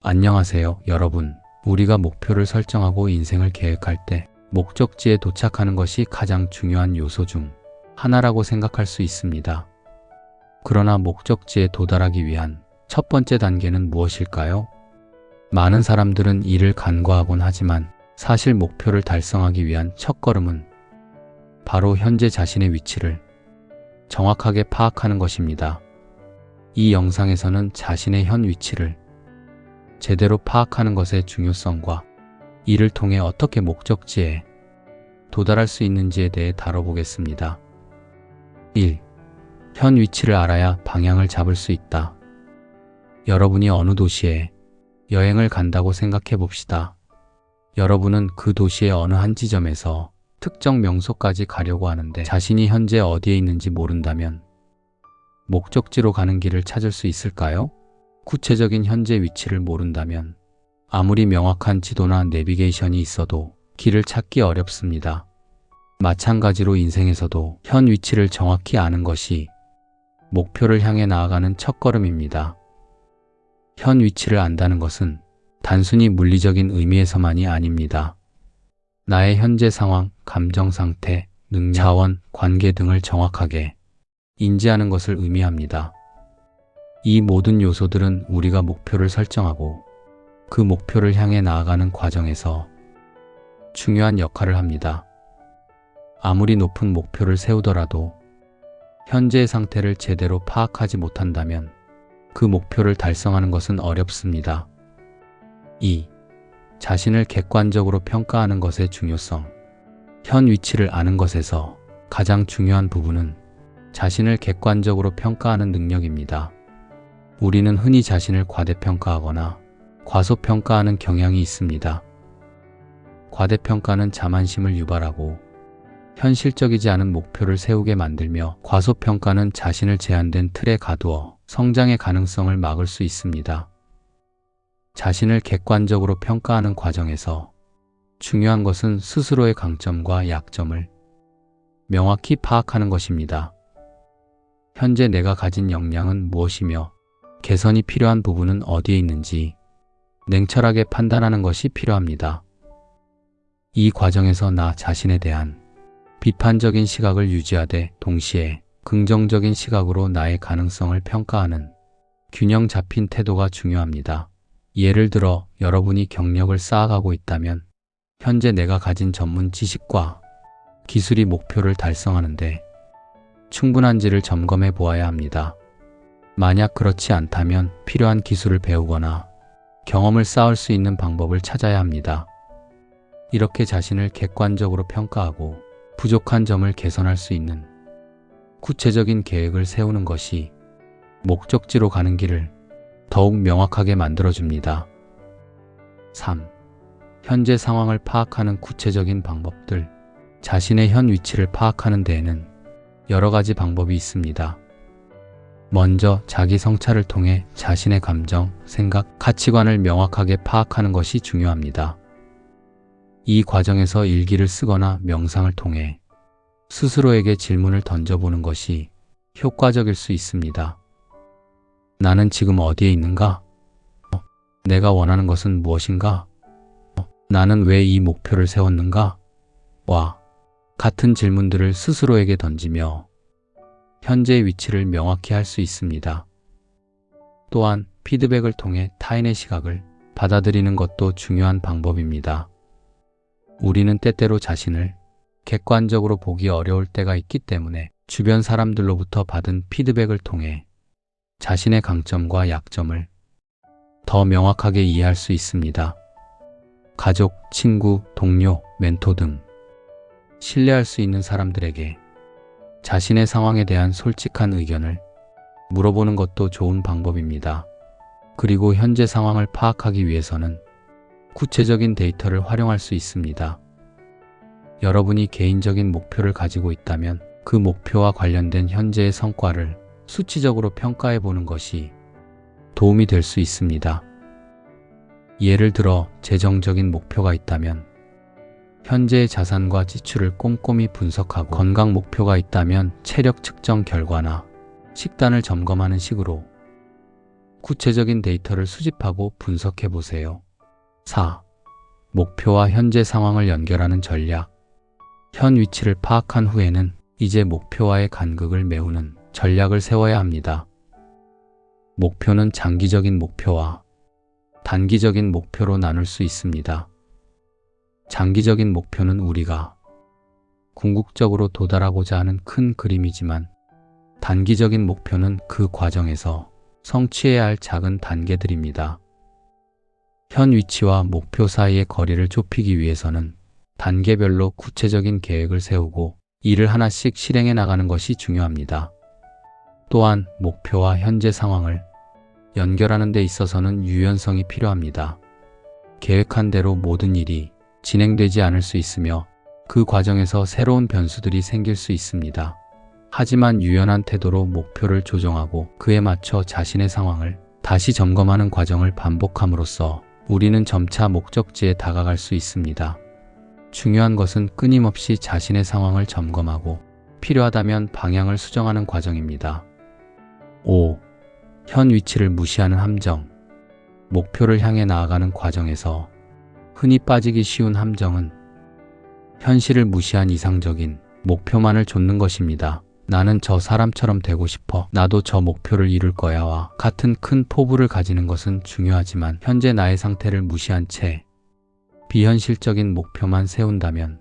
안녕하세요, 여러분. 우리가 목표를 설정하고 인생을 계획할 때 목적지에 도착하는 것이 가장 중요한 요소 중 하나라고 생각할 수 있습니다. 그러나 목적지에 도달하기 위한 첫 번째 단계는 무엇일까요? 많은 사람들은 이를 간과하곤 하지만 사실 목표를 달성하기 위한 첫걸음은 바로 현재 자신의 위치를 정확하게 파악하는 것입니다. 이 영상에서는 자신의 현 위치를 제대로 파악하는 것의 중요성과 이를 통해 어떻게 목적지에 도달할 수 있는지에 대해 다뤄보겠습니다. 1. 현 위치를 알아야 방향을 잡을 수 있다. 여러분이 어느 도시에 여행을 간다고 생각해 봅시다. 여러분은 그 도시의 어느 한 지점에서 특정 명소까지 가려고 하는데 자신이 현재 어디에 있는지 모른다면 목적지로 가는 길을 찾을 수 있을까요? 구체적인 현재 위치를 모른다면 아무리 명확한 지도나 내비게이션이 있어도 길을 찾기 어렵습니다. 마찬가지로 인생에서도 현 위치를 정확히 아는 것이 목표를 향해 나아가는 첫걸음입니다. 현 위치를 안다는 것은 단순히 물리적인 의미에서만이 아닙니다. 나의 현재 상황, 감정 상태, 능력, 자원, 관계 등을 정확하게 인지하는 것을 의미합니다. 이 모든 요소들은 우리가 목표를 설정하고 그 목표를 향해 나아가는 과정에서 중요한 역할을 합니다. 아무리 높은 목표를 세우더라도 현재의 상태를 제대로 파악하지 못한다면 그 목표를 달성하는 것은 어렵습니다. 2. 자신을 객관적으로 평가하는 것의 중요성. 현 위치를 아는 것에서 가장 중요한 부분은 자신을 객관적으로 평가하는 능력입니다. 우리는 흔히 자신을 과대평가하거나 과소평가하는 경향이 있습니다. 과대평가는 자만심을 유발하고 현실적이지 않은 목표를 세우게 만들며 과소평가는 자신을 제한된 틀에 가두어 성장의 가능성을 막을 수 있습니다. 자신을 객관적으로 평가하는 과정에서 중요한 것은 스스로의 강점과 약점을 명확히 파악하는 것입니다. 현재 내가 가진 역량은 무엇이며 개선이 필요한 부분은 어디에 있는지 냉철하게 판단하는 것이 필요합니다. 이 과정에서 나 자신에 대한 비판적인 시각을 유지하되 동시에 긍정적인 시각으로 나의 가능성을 평가하는 균형 잡힌 태도가 중요합니다. 예를 들어 여러분이 경력을 쌓아가고 있다면 현재 내가 가진 전문 지식과 기술이 목표를 달성하는데 충분한지를 점검해 보아야 합니다. 만약 그렇지 않다면 필요한 기술을 배우거나 경험을 쌓을 수 있는 방법을 찾아야 합니다. 이렇게 자신을 객관적으로 평가하고 부족한 점을 개선할 수 있는 구체적인 계획을 세우는 것이 목적지로 가는 길을 더욱 명확하게 만들어줍니다. 3. 현재 상황을 파악하는 구체적인 방법들. 자신의 현 위치를 파악하는 데에는 여러 가지 방법이 있습니다. 먼저 자기 성찰을 통해 자신의 감정, 생각, 가치관을 명확하게 파악하는 것이 중요합니다. 이 과정에서 일기를 쓰거나 명상을 통해 스스로에게 질문을 던져보는 것이 효과적일 수 있습니다. 나는 지금 어디에 있는가? 내가 원하는 것은 무엇인가? 나는 왜 이 목표를 세웠는가? 와 같은 질문들을 스스로에게 던지며 현재의 위치를 명확히 할 수 있습니다. 또한 피드백을 통해 타인의 시각을 받아들이는 것도 중요한 방법입니다. 우리는 때때로 자신을 객관적으로 보기 어려울 때가 있기 때문에 주변 사람들로부터 받은 피드백을 통해 자신의 강점과 약점을 더 명확하게 이해할 수 있습니다. 가족, 친구, 동료, 멘토 등 신뢰할 수 있는 사람들에게 자신의 상황에 대한 솔직한 의견을 물어보는 것도 좋은 방법입니다. 그리고 현재 상황을 파악하기 위해서는 구체적인 데이터를 활용할 수 있습니다. 여러분이 개인적인 목표를 가지고 있다면 그 목표와 관련된 현재의 성과를 수치적으로 평가해 보는 것이 도움이 될 수 있습니다. 예를 들어 재정적인 목표가 있다면 현재의 자산과 지출을 꼼꼼히 분석하고 건강 목표가 있다면 체력 측정 결과나 식단을 점검하는 식으로 구체적인 데이터를 수집하고 분석해 보세요. 4. 목표와 현재 상황을 연결하는 전략. 현 위치를 파악한 후에는 이제 목표와의 간극을 메우는 전략을 세워야 합니다. 목표는 장기적인 목표와 단기적인 목표로 나눌 수 있습니다. 장기적인 목표는 우리가 궁극적으로 도달하고자 하는 큰 그림이지만, 단기적인 목표는 그 과정에서 성취해야 할 작은 단계들입니다. 현 위치와 목표 사이의 거리를 좁히기 위해서는 단계별로 구체적인 계획을 세우고 이를 하나씩 실행해 나가는 것이 중요합니다. 또한 목표와 현재 상황을 연결하는 데 있어서는 유연성이 필요합니다. 계획한 대로 모든 일이 진행되지 않을 수 있으며 그 과정에서 새로운 변수들이 생길 수 있습니다. 하지만 유연한 태도로 목표를 조정하고 그에 맞춰 자신의 상황을 다시 점검하는 과정을 반복함으로써 우리는 점차 목적지에 다가갈 수 있습니다. 중요한 것은 끊임없이 자신의 상황을 점검하고 필요하다면 방향을 수정하는 과정입니다. 5. 현 위치를 무시하는 함정. 목표를 향해 나아가는 과정에서 흔히 빠지기 쉬운 함정은 현실을 무시한 이상적인 목표만을 좇는 것입니다. 나는 저 사람처럼 되고 싶어. 나도 저 목표를 이룰 거야와 같은 큰 포부를 가지는 것은 중요하지만, 현재 나의 상태를 무시한 채 비현실적인 목표만 세운다면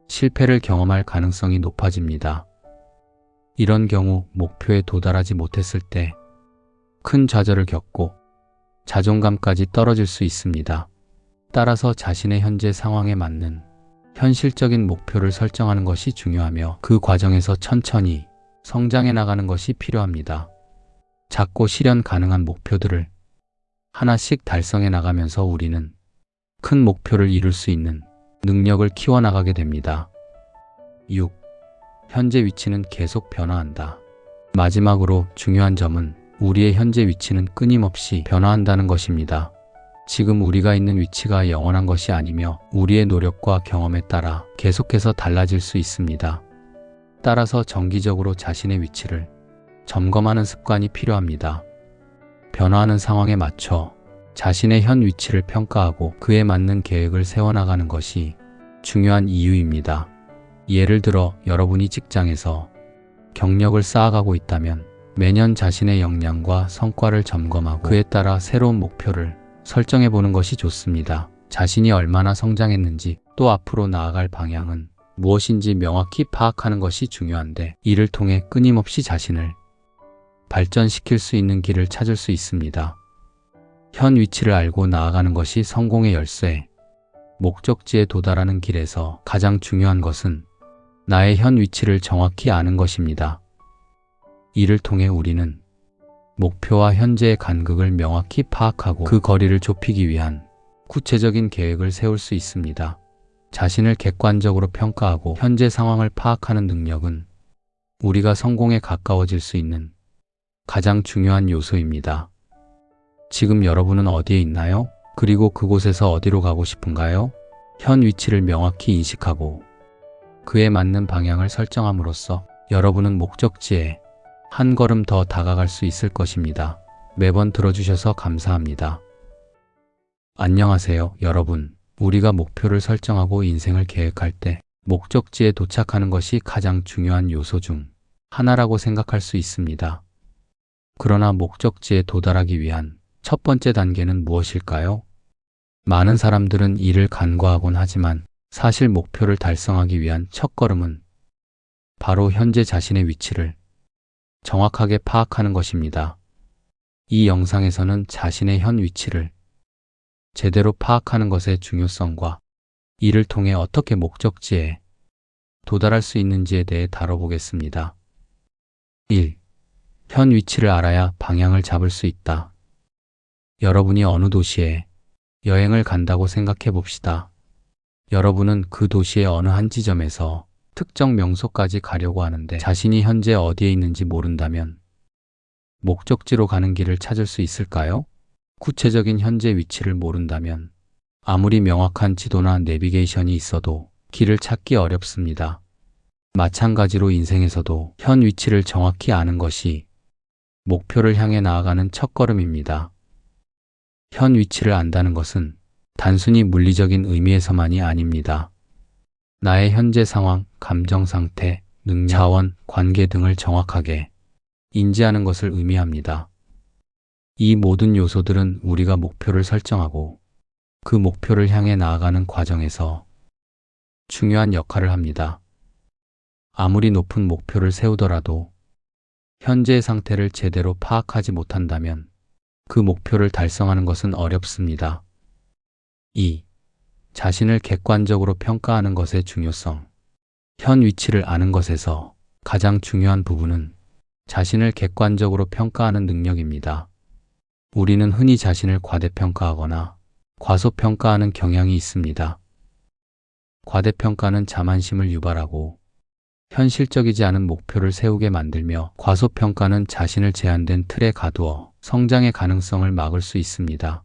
실패를 경험할 가능성이 높아집니다. 이런 경우 목표에 도달하지 못했을 때 큰 좌절을 겪고 자존감까지 떨어질 수 있습니다. 따라서 자신의 현재 상황에 맞는 현실적인 목표를 설정하는 것이 중요하며, 그 과정에서 천천히 성장해 나가는 것이 필요합니다. 작고 실현 가능한 목표들을 하나씩 달성해 나가면서 우리는 큰 목표를 이룰 수 있는 능력을 키워나가게 됩니다. 6. 현재 위치는 계속 변화한다. 마지막으로 중요한 점은 우리의 현재 위치는 끊임없이 변화한다는 것입니다. 지금 우리가 있는 위치가 영원한 것이 아니며 우리의 노력과 경험에 따라 계속해서 달라질 수 있습니다. 따라서 정기적으로 자신의 위치를 점검하는 습관이 필요합니다. 변화하는 상황에 맞춰 자신의 현 위치를 평가하고 그에 맞는 계획을 세워나가는 것이 중요한 이유입니다. 예를 들어 여러분이 직장에서 경력을 쌓아가고 있다면 매년 자신의 역량과 성과를 점검하고 그에 따라 새로운 목표를 설정해 보는 것이 좋습니다. 자신이 얼마나 성장했는지, 또 앞으로 나아갈 방향은 무엇인지 명확히 파악하는 것이 중요한데, 이를 통해 끊임없이 자신을 발전시킬 수 있는 길을 찾을 수 있습니다. 현 위치를 알고 나아가는 것이 성공의 열쇠. 목적지에 도달하는 길에서 가장 중요한 것은 나의 현 위치를 정확히 아는 것입니다. 이를 통해 우리는 목표와 현재의 간극을 명확히 파악하고 그 거리를 좁히기 위한 구체적인 계획을 세울 수 있습니다. 자신을 객관적으로 평가하고 현재 상황을 파악하는 능력은 우리가 성공에 가까워질 수 있는 가장 중요한 요소입니다. 지금 여러분은 어디에 있나요? 그리고 그곳에서 어디로 가고 싶은가요? 현 위치를 명확히 인식하고 그에 맞는 방향을 설정함으로써 여러분은 목적지에 한 걸음 더 다가갈 수 있을 것입니다. 매번 들어주셔서 감사합니다. 안녕하세요, 여러분. 우리가 목표를 설정하고 인생을 계획할 때 목적지에 도착하는 것이 가장 중요한 요소 중 하나라고 생각할 수 있습니다. 그러나 목적지에 도달하기 위한 첫 번째 단계는 무엇일까요? 많은 사람들은 이를 간과하곤 하지만 사실 목표를 달성하기 위한 첫걸음은 바로 현재 자신의 위치를 정확하게 파악하는 것입니다. 이 영상에서는 자신의 현 위치를 제대로 파악하는 것의 중요성과 이를 통해 어떻게 목적지에 도달할 수 있는지에 대해 다뤄보겠습니다. 1. 현 위치를 알아야 방향을 잡을 수 있다. 여러분이 어느 도시에 여행을 간다고 생각해 봅시다. 여러분은 그 도시의 어느 한 지점에서 특정 명소까지 가려고 하는데 자신이 현재 어디에 있는지 모른다면 목적지로 가는 길을 찾을 수 있을까요? 구체적인 현재 위치를 모른다면 아무리 명확한 지도나 내비게이션이 있어도 길을 찾기 어렵습니다. 마찬가지로 인생에서도 현 위치를 정확히 아는 것이 목표를 향해 나아가는 첫걸음입니다. 현 위치를 안다는 것은 단순히 물리적인 의미에서만이 아닙니다. 나의 현재 상황, 감정 상태, 능력, 자원, 관계 등을 정확하게 인지하는 것을 의미합니다. 이 모든 요소들은 우리가 목표를 설정하고 그 목표를 향해 나아가는 과정에서 중요한 역할을 합니다. 아무리 높은 목표를 세우더라도 현재의 상태를 제대로 파악하지 못한다면 그 목표를 달성하는 것은 어렵습니다. 2. 자신을 객관적으로 평가하는 것의 중요성. 현 위치를 아는 것에서 가장 중요한 부분은 자신을 객관적으로 평가하는 능력입니다. 우리는 흔히 자신을 과대평가하거나 과소평가하는 경향이 있습니다. 과대평가는 자만심을 유발하고 현실적이지 않은 목표를 세우게 만들며, 과소평가는 자신을 제한된 틀에 가두어 성장의 가능성을 막을 수 있습니다.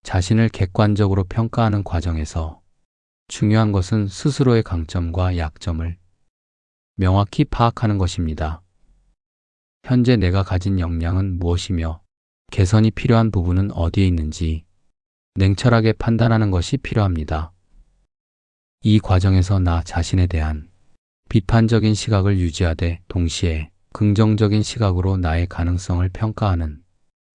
자신을 객관적으로 평가하는 과정에서 중요한 것은 스스로의 강점과 약점을 명확히 파악하는 것입니다. 현재 내가 가진 역량은 무엇이며 개선이 필요한 부분은 어디에 있는지 냉철하게 판단하는 것이 필요합니다. 이 과정에서 나 자신에 대한 비판적인 시각을 유지하되 동시에 긍정적인 시각으로 나의 가능성을 평가하는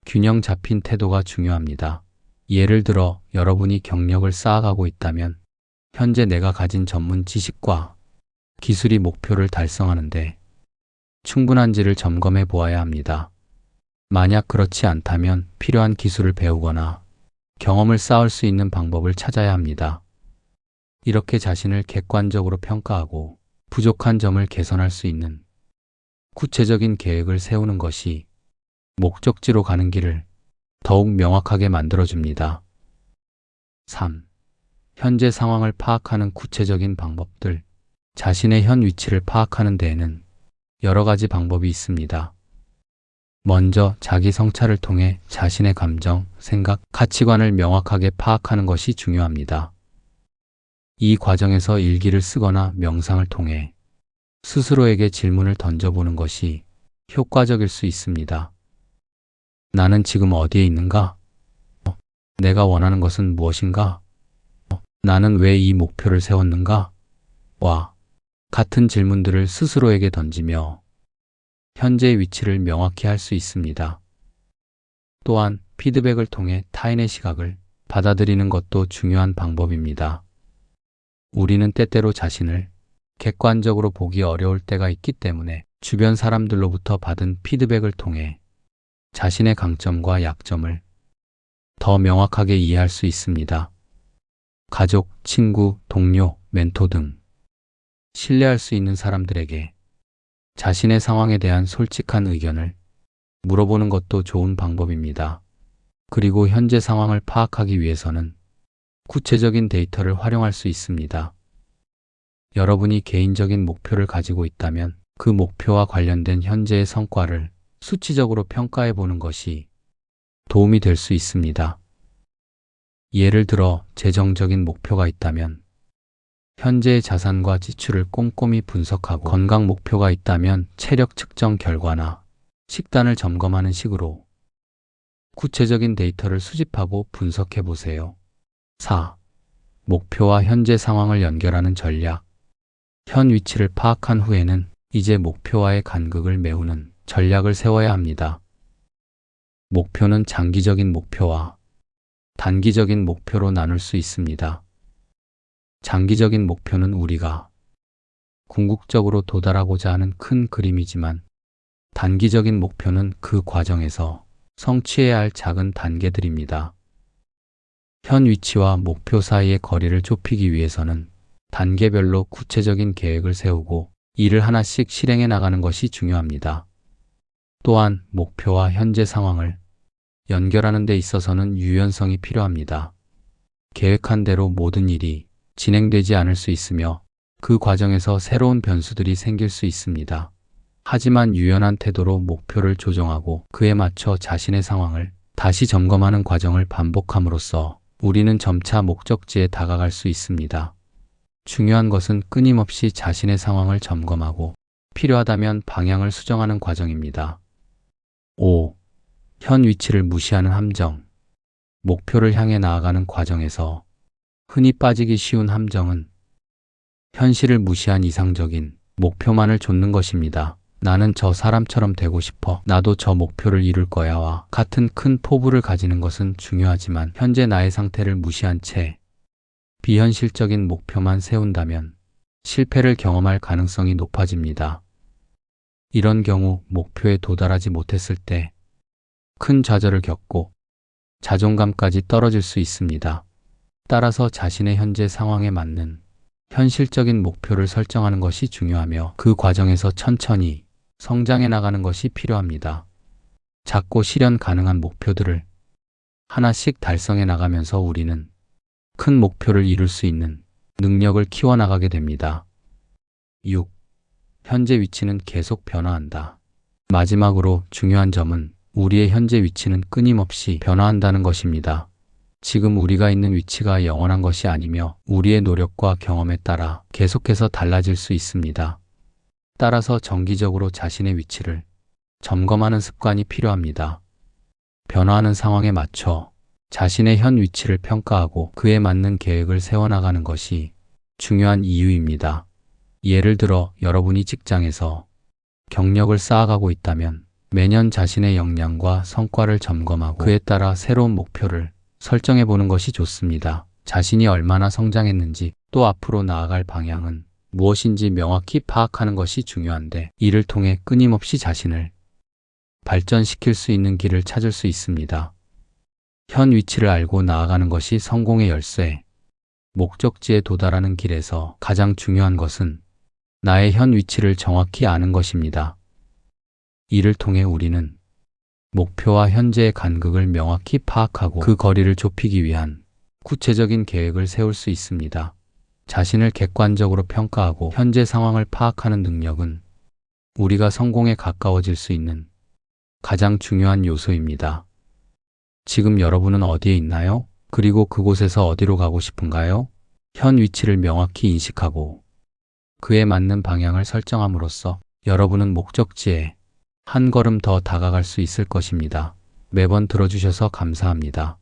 균형 잡힌 태도가 중요합니다. 예를 들어 여러분이 경력을 쌓아가고 있다면 현재 내가 가진 전문 지식과 기술이 목표를 달성하는데 충분한지를 점검해 보아야 합니다. 만약 그렇지 않다면 필요한 기술을 배우거나 경험을 쌓을 수 있는 방법을 찾아야 합니다. 이렇게 자신을 객관적으로 평가하고 부족한 점을 개선할 수 있는 구체적인 계획을 세우는 것이 목적지로 가는 길을 더욱 명확하게 만들어줍니다. 3. 현재 상황을 파악하는 구체적인 방법들. 자신의 현 위치를 파악하는 데에는 여러 가지 방법이 있습니다. 먼저 자기 성찰을 통해 자신의 감정, 생각, 가치관을 명확하게 파악하는 것이 중요합니다. 이 과정에서 일기를 쓰거나 명상을 통해 스스로에게 질문을 던져보는 것이 효과적일 수 있습니다. 나는 지금 어디에 있는가? 내가 원하는 것은 무엇인가? 나는 왜 이 목표를 세웠는가? 와 같은 질문들을 스스로에게 던지며 현재의 위치를 명확히 할 수 있습니다. 또한 피드백을 통해 타인의 시각을 받아들이는 것도 중요한 방법입니다. 우리는 때때로 자신을 객관적으로 보기 어려울 때가 있기 때문에 주변 사람들로부터 받은 피드백을 통해 자신의 강점과 약점을 더 명확하게 이해할 수 있습니다. 가족, 친구, 동료, 멘토 등 신뢰할 수 있는 사람들에게 자신의 상황에 대한 솔직한 의견을 물어보는 것도 좋은 방법입니다. 그리고 현재 상황을 파악하기 위해서는 구체적인 데이터를 활용할 수 있습니다. 여러분이 개인적인 목표를 가지고 있다면 그 목표와 관련된 현재의 성과를 수치적으로 평가해 보는 것이 도움이 될 수 있습니다. 예를 들어 재정적인 목표가 있다면 현재의 자산과 지출을 꼼꼼히 분석하고, 건강 목표가 있다면 체력 측정 결과나 식단을 점검하는 식으로 구체적인 데이터를 수집하고 분석해 보세요. 4. 목표와 현재 상황을 연결하는 전략. 현 위치를 파악한 후에는 이제 목표와의 간극을 메우는 전략을 세워야 합니다. 목표는 장기적인 목표와 단기적인 목표로 나눌 수 있습니다. 장기적인 목표는 우리가 궁극적으로 도달하고자 하는 큰 그림이지만, 단기적인 목표는 그 과정에서 성취해야 할 작은 단계들입니다. 현 위치와 목표 사이의 거리를 좁히기 위해서는 단계별로 구체적인 계획을 세우고 이를 하나씩 실행해 나가는 것이 중요합니다. 또한 목표와 현재 상황을 연결하는 데 있어서는 유연성이 필요합니다. 계획한 대로 모든 일이 진행되지 않을 수 있으며 그 과정에서 새로운 변수들이 생길 수 있습니다. 하지만 유연한 태도로 목표를 조정하고 그에 맞춰 자신의 상황을 다시 점검하는 과정을 반복함으로써 우리는 점차 목적지에 다가갈 수 있습니다. 중요한 것은 끊임없이 자신의 상황을 점검하고 필요하다면 방향을 수정하는 과정입니다. 5. 현 위치를 무시하는 함정. 목표를 향해 나아가는 과정에서 흔히 빠지기 쉬운 함정은 현실을 무시한 이상적인 목표만을 좇는 것입니다. 나는 저 사람처럼 되고 싶어. 나도 저 목표를 이룰 거야와 같은 큰 포부를 가지는 것은 중요하지만 현재 나의 상태를 무시한 채 비현실적인 목표만 세운다면 실패를 경험할 가능성이 높아집니다. 이런 경우 목표에 도달하지 못했을 때 큰 좌절을 겪고 자존감까지 떨어질 수 있습니다. 따라서 자신의 현재 상황에 맞는 현실적인 목표를 설정하는 것이 중요하며 그 과정에서 천천히 성장해 나가는 것이 필요합니다. 작고 실현 가능한 목표들을 하나씩 달성해 나가면서 우리는 큰 목표를 이룰 수 있는 능력을 키워나가게 됩니다. 6. 현재 위치는 계속 변화한다. 마지막으로 중요한 점은 우리의 현재 위치는 끊임없이 변화한다는 것입니다. 지금 우리가 있는 위치가 영원한 것이 아니며 우리의 노력과 경험에 따라 계속해서 달라질 수 있습니다. 따라서 정기적으로 자신의 위치를 점검하는 습관이 필요합니다. 변화하는 상황에 맞춰 자신의 현 위치를 평가하고 그에 맞는 계획을 세워나가는 것이 중요한 이유입니다. 예를 들어 여러분이 직장에서 경력을 쌓아가고 있다면 매년 자신의 역량과 성과를 점검하고 그에 따라 새로운 목표를 설정해 보는 것이 좋습니다. 자신이 얼마나 성장했는지 또 앞으로 나아갈 방향은 무엇인지 명확히 파악하는 것이 중요한데 이를 통해 끊임없이 자신을 발전시킬 수 있는 길을 찾을 수 있습니다. 현 위치를 알고 나아가는 것이 성공의 열쇠. 목적지에 도달하는 길에서 가장 중요한 것은 나의 현 위치를 정확히 아는 것입니다. 이를 통해 우리는 목표와 현재의 간극을 명확히 파악하고 그 거리를 좁히기 위한 구체적인 계획을 세울 수 있습니다. 자신을 객관적으로 평가하고 현재 상황을 파악하는 능력은 우리가 성공에 가까워질 수 있는 가장 중요한 요소입니다. 지금 여러분은 어디에 있나요? 그리고 그곳에서 어디로 가고 싶은가요? 현 위치를 명확히 인식하고 그에 맞는 방향을 설정함으로써 여러분은 목적지에 한 걸음 더 다가갈 수 있을 것입니다. 매번 들어주셔서 감사합니다.